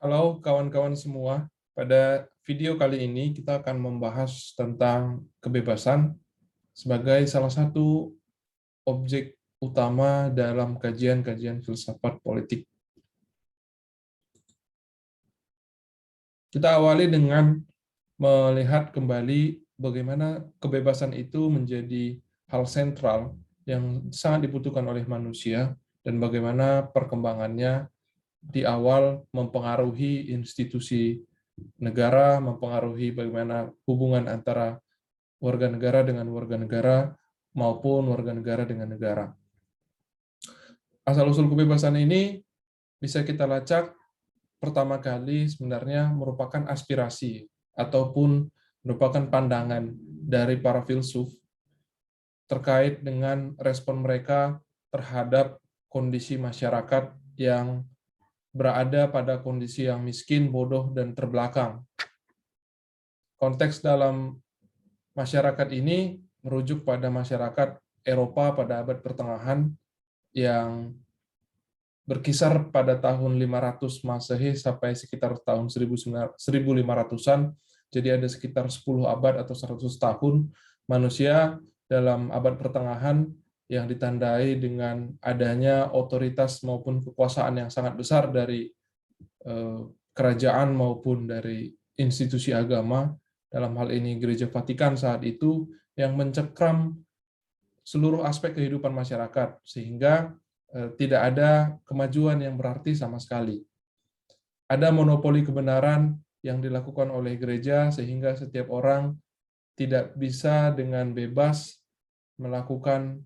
Halo kawan-kawan semua, pada video kali ini kita akan membahas tentang kebebasan sebagai salah satu objek utama dalam kajian-kajian filsafat politik. Kita awali dengan melihat kembali bagaimana kebebasan itu menjadi hal sentral yang sangat dibutuhkan oleh manusia dan bagaimana perkembangannya di awal mempengaruhi institusi negara, mempengaruhi bagaimana hubungan antara warga negara dengan warga negara maupun warga negara dengan negara. Asal-usul kebebasan ini bisa kita lacak pertama kali sebenarnya merupakan aspirasi ataupun merupakan pandangan dari para filsuf terkait dengan respon mereka terhadap kondisi masyarakat yang berada pada kondisi yang miskin, bodoh, dan terbelakang. Konteks dalam masyarakat ini merujuk pada masyarakat Eropa pada abad pertengahan yang berkisar pada tahun 500 Masehi sampai sekitar tahun 1500-an. Jadi ada sekitar 10 abad atau 100 tahun manusia dalam abad pertengahan yang ditandai dengan adanya otoritas maupun kekuasaan yang sangat besar dari kerajaan maupun dari institusi agama, dalam hal ini Gereja Vatikan saat itu, yang mencekram seluruh aspek kehidupan masyarakat, sehingga tidak ada kemajuan yang berarti sama sekali. Ada monopoli kebenaran yang dilakukan oleh gereja, sehingga setiap orang tidak bisa dengan bebas melakukan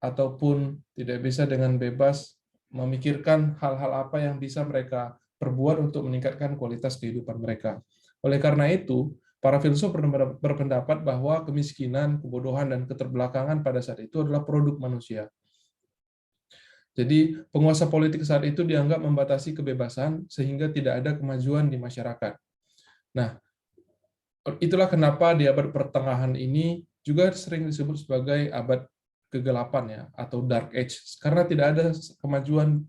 ataupun tidak bisa dengan bebas memikirkan hal-hal apa yang bisa mereka perbuat untuk meningkatkan kualitas kehidupan mereka. Oleh karena itu, para filsuf berpendapat bahwa kemiskinan, kebodohan, dan keterbelakangan pada saat itu adalah produk manusia. Jadi, penguasa politik saat itu dianggap membatasi kebebasan sehingga tidak ada kemajuan di masyarakat. Nah, itulah kenapa di abad pertengahan ini juga sering disebut sebagai abad kegelapan ya, atau dark age, karena tidak ada kemajuan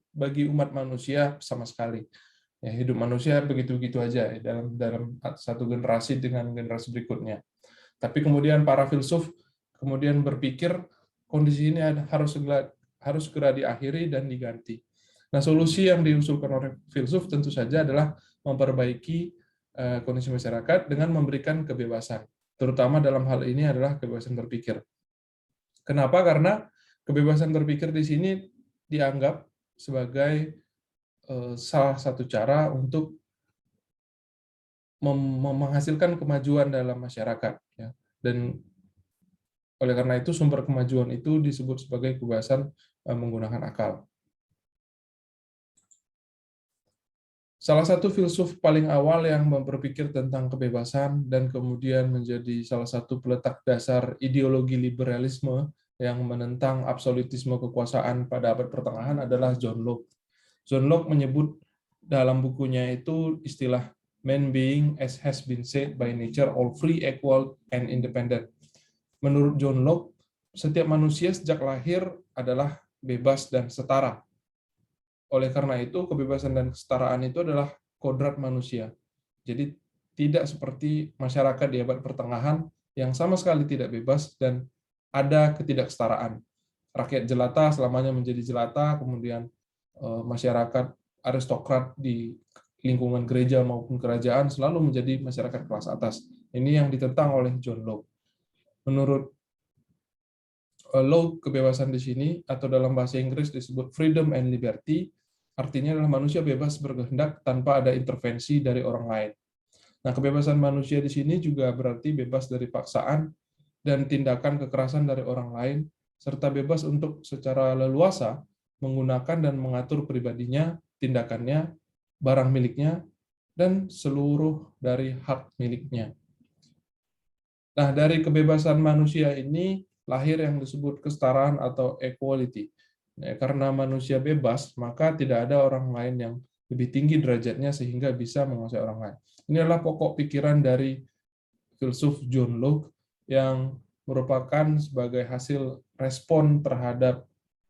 bagi umat manusia sama sekali. Ya, hidup manusia begitu-begitu aja ya, dalam satu generasi dengan generasi berikutnya. Tapi kemudian para filsuf kemudian berpikir kondisi ini harus segera diakhiri dan diganti. Nah, solusi yang diusulkan oleh filsuf tentu saja adalah memperbaiki kondisi masyarakat dengan memberikan kebebasan. Terutama dalam hal ini adalah kebebasan berpikir. Kenapa? Karena kebebasan berpikir di sini dianggap sebagai salah satu cara untuk menghasilkan kemajuan dalam masyarakat. Ya. Dan oleh karena itu sumber kemajuan itu disebut sebagai kebebasan menggunakan akal. Salah satu filsuf paling awal yang berpikir tentang kebebasan dan kemudian menjadi salah satu peletak dasar ideologi liberalisme yang menentang absolutisme kekuasaan pada abad pertengahan adalah John Locke. John Locke menyebut dalam bukunya itu istilah man being as has been said by nature all free, equal, and independent. Menurut John Locke, setiap manusia sejak lahir adalah bebas dan setara. Oleh karena itu, kebebasan dan kesetaraan itu adalah kodrat manusia. Jadi tidak seperti masyarakat di abad pertengahan yang sama sekali tidak bebas dan ada ketidaksetaraan. Rakyat jelata selamanya menjadi jelata, kemudian masyarakat aristokrat di lingkungan gereja maupun kerajaan selalu menjadi masyarakat kelas atas. Ini yang ditentang oleh John Locke. Menurut Locke, kebebasan di sini, atau dalam bahasa Inggris disebut freedom and liberty, artinya adalah manusia bebas berkehendak tanpa ada intervensi dari orang lain. Nah, kebebasan manusia di sini juga berarti bebas dari paksaan dan tindakan kekerasan dari orang lain, serta bebas untuk secara leluasa menggunakan dan mengatur pribadinya, tindakannya, barang miliknya, dan seluruh dari hak miliknya. Nah, dari kebebasan manusia ini lahir yang disebut kesetaraan atau equality. Karena manusia bebas, maka tidak ada orang lain yang lebih tinggi derajatnya sehingga bisa menguasai orang lain. Ini adalah pokok pikiran dari filsuf John Locke yang merupakan sebagai hasil respon terhadap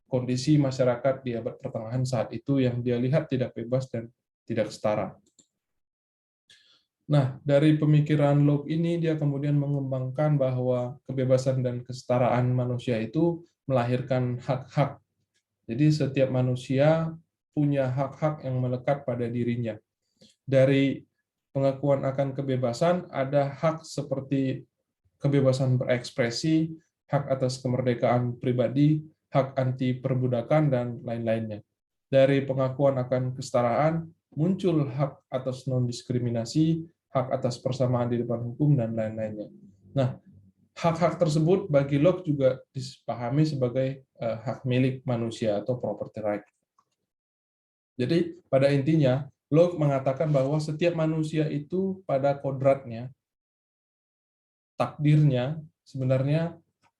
kondisi masyarakat di abad pertengahan saat itu yang dia lihat tidak bebas dan tidak setara. Nah, dari pemikiran Locke ini dia kemudian mengembangkan bahwa kebebasan dan kesetaraan manusia itu melahirkan hak-hak. Jadi setiap manusia punya hak-hak yang melekat pada dirinya. Dari pengakuan akan kebebasan ada hak seperti kebebasan berekspresi, hak atas kemerdekaan pribadi, hak anti perbudakan, dan lain-lainnya. Dari pengakuan akan kesetaraan, muncul hak atas non-diskriminasi, hak atas persamaan di depan hukum, dan lain-lainnya. Nah, hak-hak tersebut bagi Locke juga dipahami sebagai hak milik manusia atau property right. Jadi, pada intinya, Locke mengatakan bahwa setiap manusia itu pada kodratnya, takdirnya, sebenarnya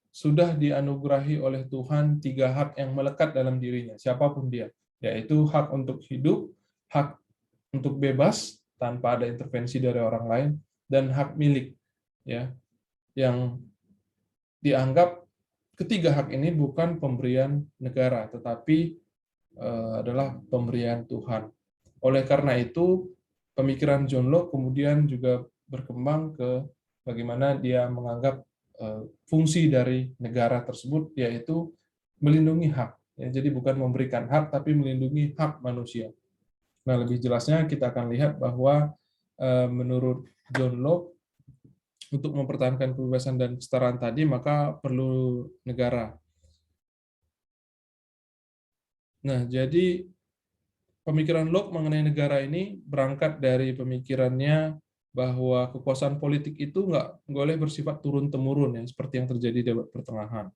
sudah dianugerahi oleh Tuhan 3 hak yang melekat dalam dirinya, siapapun dia, yaitu hak untuk hidup, hak untuk bebas tanpa ada intervensi dari orang lain, dan hak milik, ya, yang dianggap ketiga hak ini bukan pemberian negara, tetapi adalah pemberian Tuhan. Oleh karena itu, pemikiran John Locke kemudian juga berkembang ke bagaimana dia menganggap fungsi dari negara tersebut, yaitu melindungi hak. Ya, jadi bukan memberikan hak, tapi melindungi hak manusia. Nah, lebih jelasnya kita akan lihat bahwa menurut John Locke, untuk mempertahankan kebebasan dan kesetaraan tadi, maka perlu negara. Nah, jadi pemikiran Locke mengenai negara ini berangkat dari pemikirannya bahwa kekuasaan politik itu nggak boleh bersifat turun-temurun, ya, seperti yang terjadi di abad pertengahan.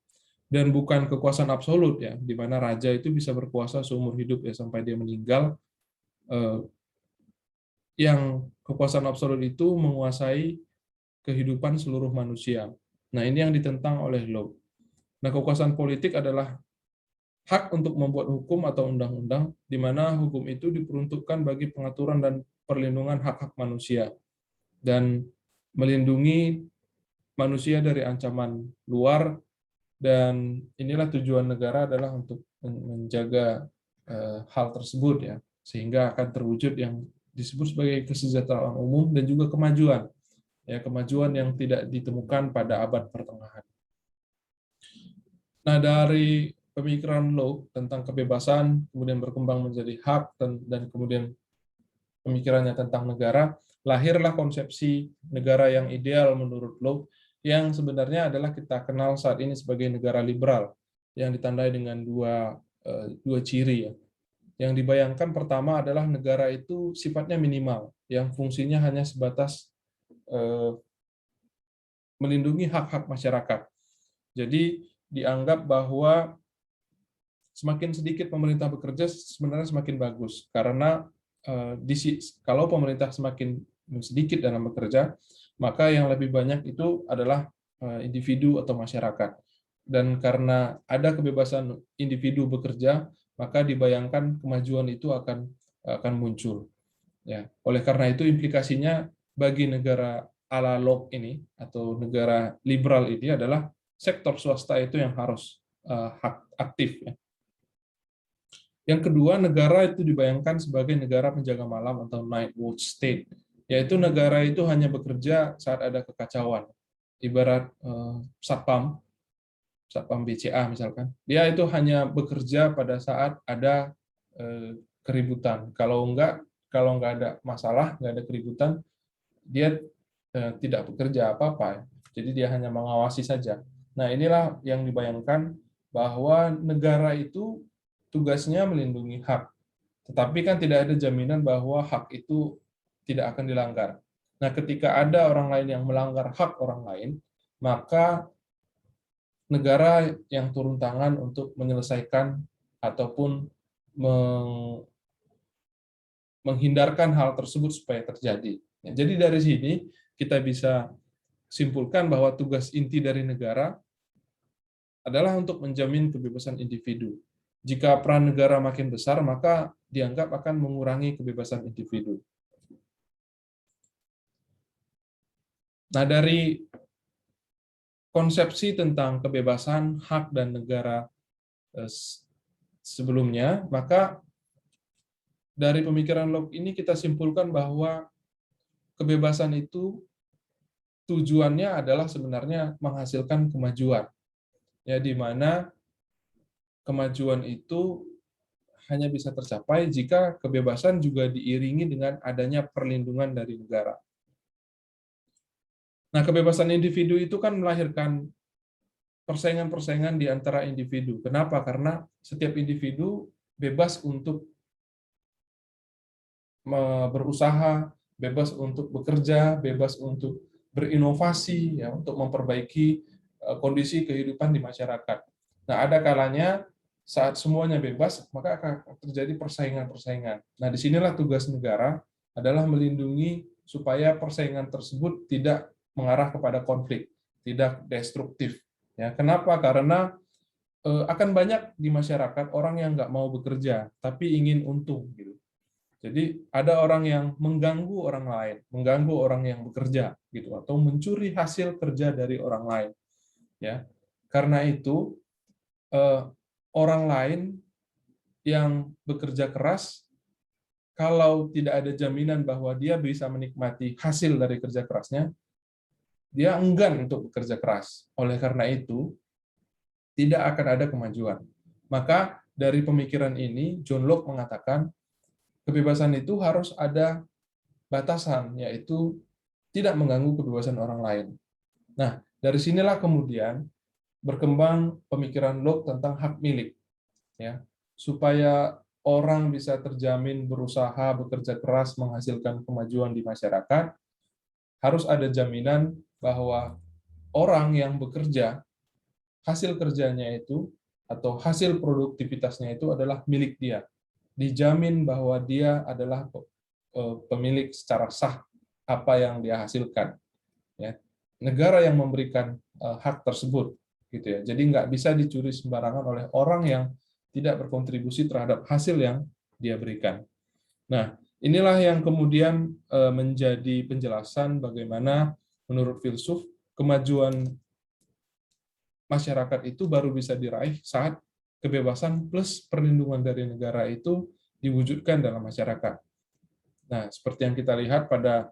Dan bukan kekuasaan absolut, ya, di mana raja itu bisa berkuasa seumur hidup, ya, sampai dia meninggal. Yang kekuasaan absolut itu menguasai kehidupan seluruh manusia. Nah, ini yang ditentang oleh Locke. Nah, kekuasaan politik adalah hak untuk membuat hukum atau undang-undang, di mana hukum itu diperuntukkan bagi pengaturan dan perlindungan hak-hak manusia, dan melindungi manusia dari ancaman luar, dan inilah tujuan negara adalah untuk menjaga hal tersebut, ya, sehingga akan terwujud yang disebut sebagai kesejahteraan umum dan juga kemajuan, ya, kemajuan yang tidak ditemukan pada abad pertengahan. Nah, dari pemikiran Locke tentang kebebasan kemudian berkembang menjadi hak, dan kemudian pemikirannya tentang negara, lahirlah konsepsi negara yang ideal menurut Locke, yang sebenarnya adalah kita kenal saat ini sebagai negara liberal, yang ditandai dengan dua ciri, ya. Yang dibayangkan pertama adalah negara itu sifatnya minimal, yang fungsinya hanya sebatas melindungi hak-hak masyarakat. Jadi dianggap bahwa semakin sedikit pemerintah bekerja sebenarnya semakin bagus, karena kalau pemerintah semakin sedikit dalam bekerja, maka yang lebih banyak itu adalah individu atau masyarakat. Dan karena ada kebebasan individu bekerja, maka dibayangkan kemajuan itu akan muncul. Ya, oleh karena itu implikasinya bagi negara ala Locke ini atau negara liberal ini adalah sektor swasta itu yang harus aktif, ya. Yang kedua, negara itu dibayangkan sebagai negara penjaga malam atau night watch state, yaitu negara itu hanya bekerja saat ada kekacauan. Ibarat satpam BCA misalkan, dia itu hanya bekerja pada saat ada keributan. Kalau nggak ada masalah, nggak ada keributan, dia tidak bekerja apa-apa. Jadi dia hanya mengawasi saja. Nah, inilah yang dibayangkan bahwa negara itu tugasnya melindungi hak. Tetapi kan tidak ada jaminan bahwa hak itu tidak akan dilanggar. Nah, ketika ada orang lain yang melanggar hak orang lain, maka negara yang turun tangan untuk menyelesaikan ataupun menghindarkan hal tersebut supaya terjadi. Jadi dari sini kita bisa simpulkan bahwa tugas inti dari negara adalah untuk menjamin kebebasan individu. Jika peran negara makin besar, maka dianggap akan mengurangi kebebasan individu. Nah, dari konsepsi tentang kebebasan, hak, dan negara sebelumnya, maka dari pemikiran Locke ini kita simpulkan bahwa kebebasan itu tujuannya adalah sebenarnya menghasilkan kemajuan, ya, di mana kemajuan itu hanya bisa tercapai jika kebebasan juga diiringi dengan adanya perlindungan dari negara. Nah, kebebasan individu itu kan melahirkan persaingan-persaingan di antara individu. Kenapa? Karena setiap individu bebas untuk berusaha, bebas untuk bekerja, bebas untuk berinovasi, ya, untuk memperbaiki kondisi kehidupan di masyarakat. Nah, ada kalanya saat semuanya bebas, maka akan terjadi persaingan-persaingan. Nah, disinilah tugas negara adalah melindungi supaya persaingan tersebut tidak mengarah kepada konflik, tidak destruktif. Ya, kenapa? Karena akan banyak di masyarakat orang yang nggak mau bekerja, tapi ingin untung, gitu. Jadi ada orang yang mengganggu orang lain, mengganggu orang yang bekerja, gitu, atau mencuri hasil kerja dari orang lain. Ya, karena itu orang lain yang bekerja keras, kalau tidak ada jaminan bahwa dia bisa menikmati hasil dari kerja kerasnya, dia enggan untuk bekerja keras. Oleh karena itu, tidak akan ada kemajuan. Maka dari pemikiran ini, John Locke mengatakan kebebasan itu harus ada batasan, yaitu tidak mengganggu kebebasan orang lain. Nah, dari sinilah kemudian berkembang pemikiran Locke tentang hak milik, ya, supaya orang bisa terjamin berusaha, bekerja keras, menghasilkan kemajuan di masyarakat, harus ada jaminan bahwa orang yang bekerja, hasil kerjanya itu atau hasil produktivitasnya itu adalah milik dia. Dijamin bahwa dia adalah pemilik secara sah apa yang dia hasilkan. Ya. Negara yang memberikan hak tersebut, gitu ya. Jadi nggak bisa dicuri sembarangan oleh orang yang tidak berkontribusi terhadap hasil yang dia berikan. Nah, inilah yang kemudian menjadi penjelasan bagaimana menurut filsuf kemajuan masyarakat itu baru bisa diraih saat kebebasan plus perlindungan dari negara itu diwujudkan dalam masyarakat. Nah, seperti yang kita lihat pada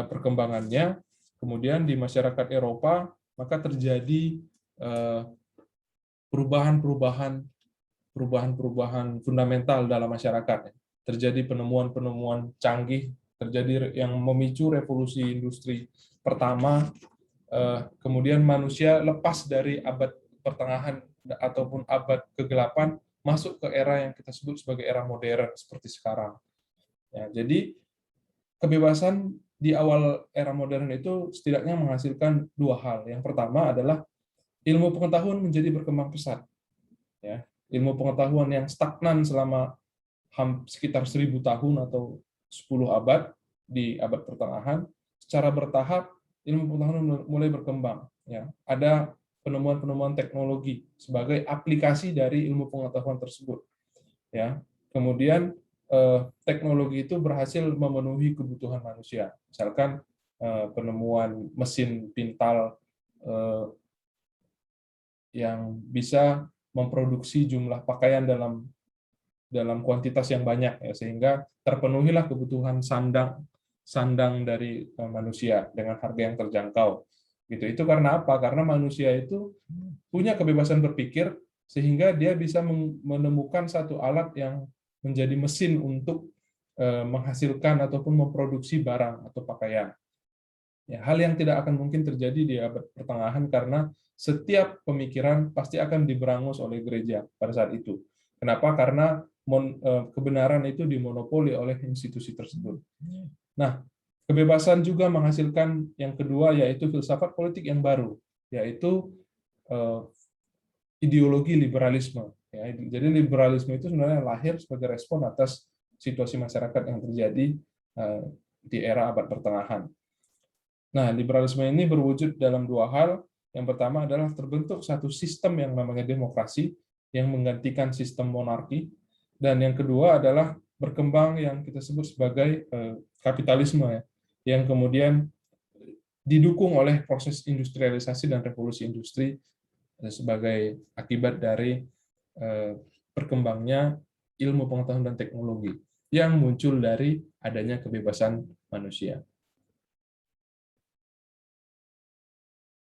perkembangannya, kemudian di masyarakat Eropa, maka terjadi perubahan fundamental dalam masyarakat. Terjadi penemuan-penemuan canggih, terjadi yang memicu revolusi industri pertama, kemudian manusia lepas dari abad pertengahan ataupun abad kegelapan, masuk ke era yang kita sebut sebagai era modern seperti sekarang. Ya, jadi kebebasan di awal era modern itu setidaknya menghasilkan dua hal. Yang pertama adalah ilmu pengetahuan menjadi berkembang pesat. Ya, ilmu pengetahuan yang stagnan selama sekitar 1000 tahun atau 10 abad di abad pertengahan, secara bertahap ilmu pengetahuan mulai berkembang. Ya, ada penemuan-penemuan teknologi sebagai aplikasi dari ilmu pengetahuan tersebut. Ya, kemudian teknologi itu berhasil memenuhi kebutuhan manusia. Misalkan penemuan mesin pintal yang bisa memproduksi jumlah pakaian dalam kuantitas yang banyak, ya, sehingga terpenuhilah kebutuhan sandang dari manusia dengan harga yang terjangkau. Gitu. Itu karena apa? Karena manusia itu punya kebebasan berpikir sehingga dia bisa menemukan satu alat yang menjadi mesin untuk menghasilkan ataupun memproduksi barang atau pakaian. Ya, hal yang tidak akan mungkin terjadi di abad pertengahan karena setiap pemikiran pasti akan diberangus oleh gereja pada saat itu. Kenapa? Karena kebenaran itu dimonopoli oleh institusi tersebut. Nah, kebebasan juga menghasilkan yang kedua, yaitu filsafat politik yang baru, yaitu ideologi liberalisme. Ya, jadi liberalisme itu sebenarnya lahir sebagai respon atas situasi masyarakat yang terjadi di era abad pertengahan. Nah, liberalisme ini berwujud dalam dua hal. Yang pertama adalah terbentuk satu sistem yang namanya demokrasi, yang menggantikan sistem monarki. Dan yang kedua adalah berkembang yang kita sebut sebagai kapitalisme, ya, yang kemudian didukung oleh proses industrialisasi dan revolusi industri sebagai akibat dari berkembangnya ilmu pengetahuan dan teknologi yang muncul dari adanya kebebasan manusia.